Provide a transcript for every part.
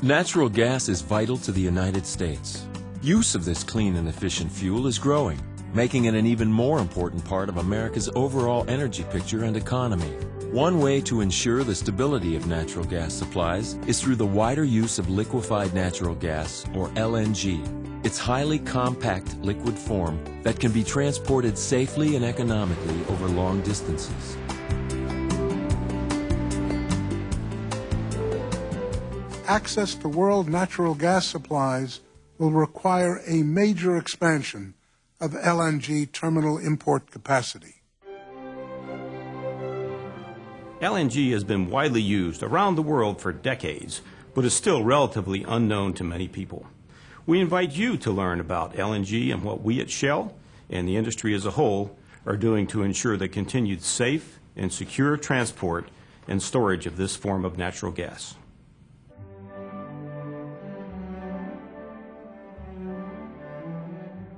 Natural gas is vital to the United States. Use of this clean and efficient fuel is growing, making it an even more important part of America's overall energy picture and economy. One way to ensure the stability of natural gas supplies is through the wider use of liquefied natural gas, or LNG. It's highly compact liquid form that can be transported safely and economically over long distances. Access to world natural gas supplies will require a major expansion of LNG terminal import capacity. LNG has been widely used around the world for decades, but is still relatively unknown to many people. We invite you to learn about LNG and what we at Shell and the industry as a whole are doing to ensure the continued safe and secure transport and storage of this form of natural gas.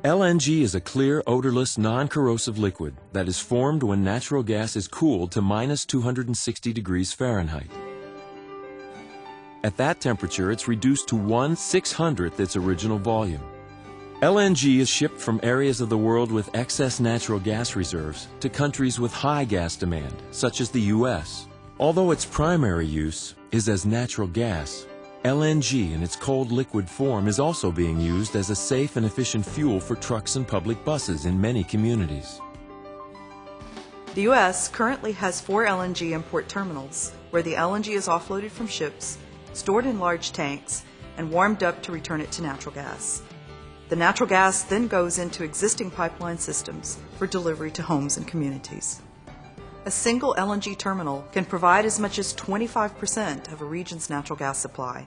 LNG is a clear, odorless, non-corrosive liquid that is formed when natural gas is cooled to -260 degrees Fahrenheit. At that temperature, it's reduced to 1/600th its original volume. LNG is shipped from areas of the world with excess natural gas reserves to countries with high gas demand, such as the U.S. Although its primary use is as natural gas, LNG in its cold liquid form is also being used as a safe and efficient fuel for trucks and public buses in many communities. The U.S. currently has 4 LNG import terminals where the LNG is offloaded from ships, stored in large tanks, and warmed up to return it to natural gas. The natural gas then goes into existing pipeline systems for delivery to homes and communities. A single LNG terminal can provide as much as 25% of a region's natural gas supply.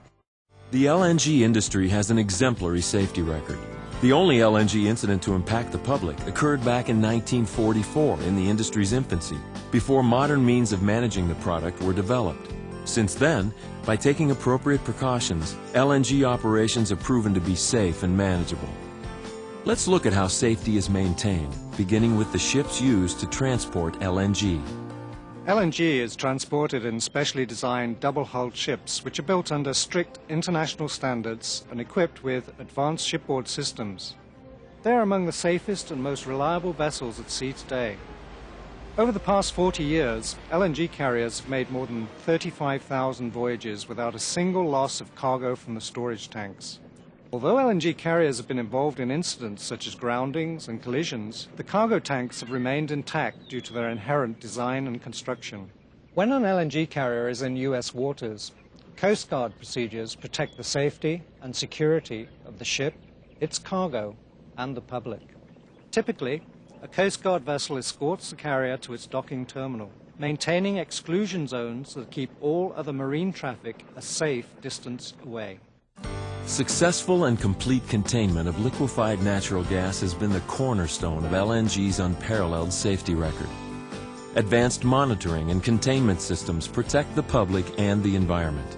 The LNG industry has an exemplary safety record. The only LNG incident to impact the public occurred back in 1944 in the industry's infancy, before modern means of managing the product were developed. Since then, by taking appropriate precautions, LNG operations have proven to be safe and manageable. Let's look at how safety is maintained, beginning with the ships used to transport LNG. LNG is transported in specially designed double-hulled ships which are built under strict international standards and equipped with advanced shipboard systems. They are among the safest and most reliable vessels at sea today. Over the past 40 years, LNG carriers have made more than 35,000 voyages without a single loss of cargo from the storage tanks. Although LNG carriers have been involved in incidents such as groundings and collisions, the cargo tanks have remained intact due to their inherent design and construction. When an LNG carrier is in U.S. waters, Coast Guard procedures protect the safety and security of the ship, its cargo, and the public. Typically, a Coast Guard vessel escorts the carrier to its docking terminal, maintaining exclusion zones that keep all other marine traffic a safe distance away. Successful and complete containment of liquefied natural gas has been the cornerstone of LNG's unparalleled safety record. Advanced monitoring and containment systems protect the public and the environment.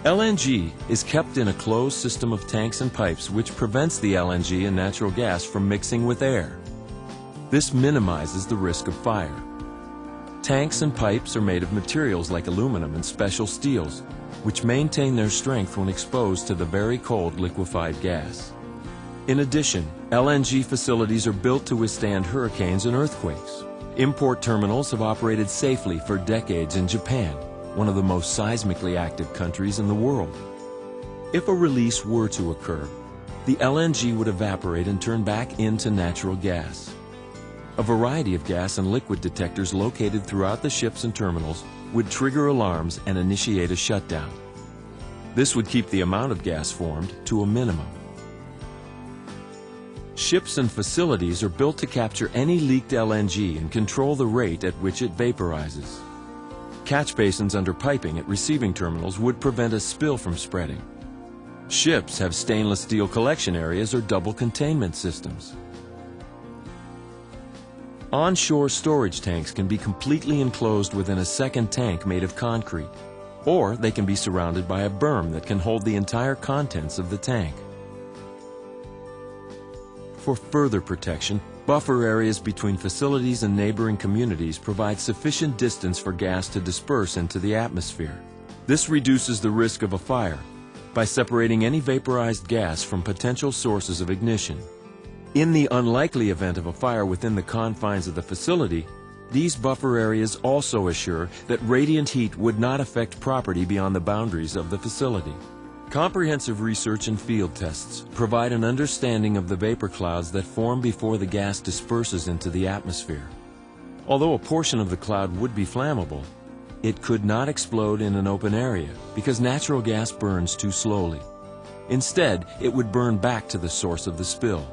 LNG is kept in a closed system of tanks and pipes which prevents the LNG and natural gas from mixing with air. This minimizes the risk of fire. Tanks and pipes are made of materials like aluminum and special steels, which maintain their strength when exposed to the very cold liquefied gas. In addition, LNG facilities are built to withstand hurricanes and earthquakes. Import terminals have operated safely for decades in Japan, one of the most seismically active countries in the world. If a release were to occur, the LNG would evaporate and turn back into natural gas. A variety of gas and liquid detectors located throughout the ships and terminals would trigger alarms and initiate a shutdown. This would keep the amount of gas formed to a minimum. Ships and facilities are built to capture any leaked LNG and control the rate at which it vaporizes. Catch basins under piping at receiving terminals would prevent a spill from spreading. Ships have stainless steel collection areas or double containment systems. Onshore storage tanks can be completely enclosed within a second tank made of concrete, or they can be surrounded by a berm that can hold the entire contents of the tank. For further protection, buffer areas between facilities and neighboring communities provide sufficient distance for gas to disperse into the atmosphere. This reduces the risk of a fire by separating any vaporized gas from potential sources of ignition. In the unlikely event of a fire within the confines of the facility, these buffer areas also assure that radiant heat would not affect property beyond the boundaries of the facility. Comprehensive research and field tests provide an understanding of the vapor clouds that form before the gas disperses into the atmosphere. Although a portion of the cloud would be flammable, it could not explode in an open area because natural gas burns too slowly. Instead, it would burn back to the source of the spill.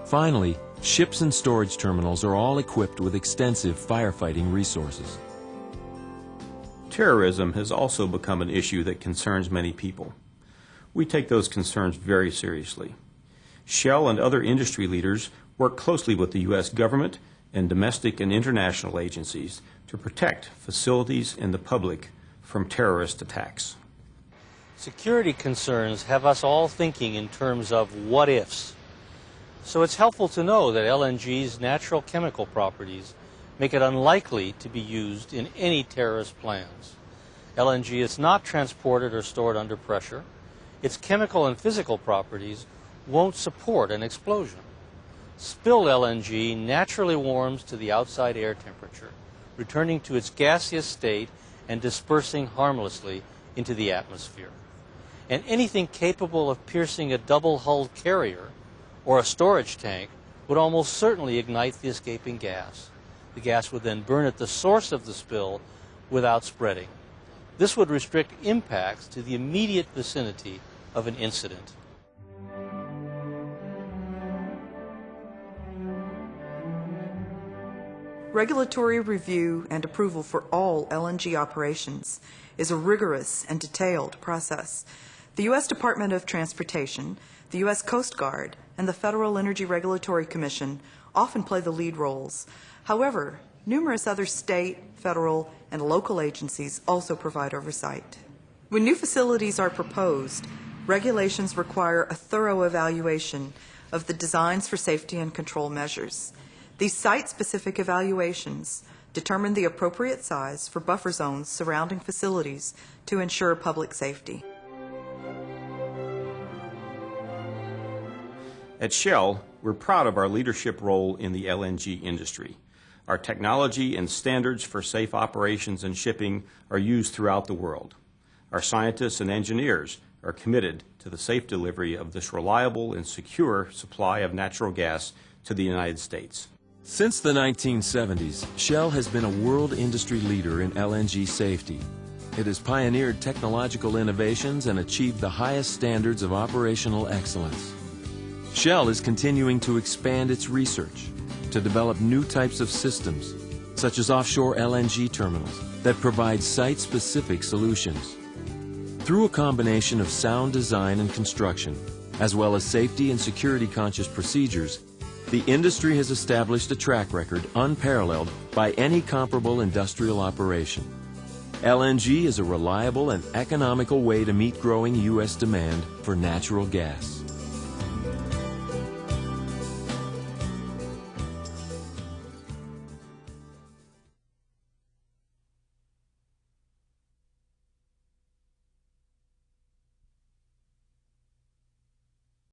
Finally, ships and storage terminals are all equipped with extensive firefighting resources. Terrorism has also become an issue that concerns many people. We take those concerns very seriously. Shell and other industry leaders work closely with the U.S. government and domestic and international agencies to protect facilities and the public from terrorist attacks. Security concerns have us all thinking in terms of what-ifs. So it's helpful to know that LNG's natural chemical properties make it unlikely to be used in any terrorist plans. LNG is not transported or stored under pressure. Its chemical and physical properties won't support an explosion. Spilled LNG naturally warms to the outside air temperature, returning to its gaseous state and dispersing harmlessly into the atmosphere. And anything capable of piercing a double-hulled carrier or a storage tank would almost certainly ignite the escaping gas. The gas would then burn at the source of the spill without spreading. This would restrict impacts to the immediate vicinity of an incident. Regulatory review and approval for all LNG operations is a rigorous and detailed process. The U.S. Department of Transportation, the U.S. Coast Guard, and the Federal Energy Regulatory Commission often play the lead roles. However, numerous other state, federal, and local agencies also provide oversight. When new facilities are proposed, regulations require a thorough evaluation of the designs for safety and control measures. These site-specific evaluations determine the appropriate size for buffer zones surrounding facilities to ensure public safety. At Shell, we're proud of our leadership role in the LNG industry. Our technology and standards for safe operations and shipping are used throughout the world. Our scientists and engineers are committed to the safe delivery of this reliable and secure supply of natural gas to the United States. Since the 1970s, Shell has been a world industry leader in LNG safety. It has pioneered technological innovations and achieved the highest standards of operational excellence. Shell is continuing to expand its research to develop new types of systems, such as offshore LNG terminals, that provide site-specific solutions. Through a combination of sound design and construction, as well as safety and security-conscious procedures, the industry has established a track record unparalleled by any comparable industrial operation. LNG is a reliable and economical way to meet growing U.S. demand for natural gas.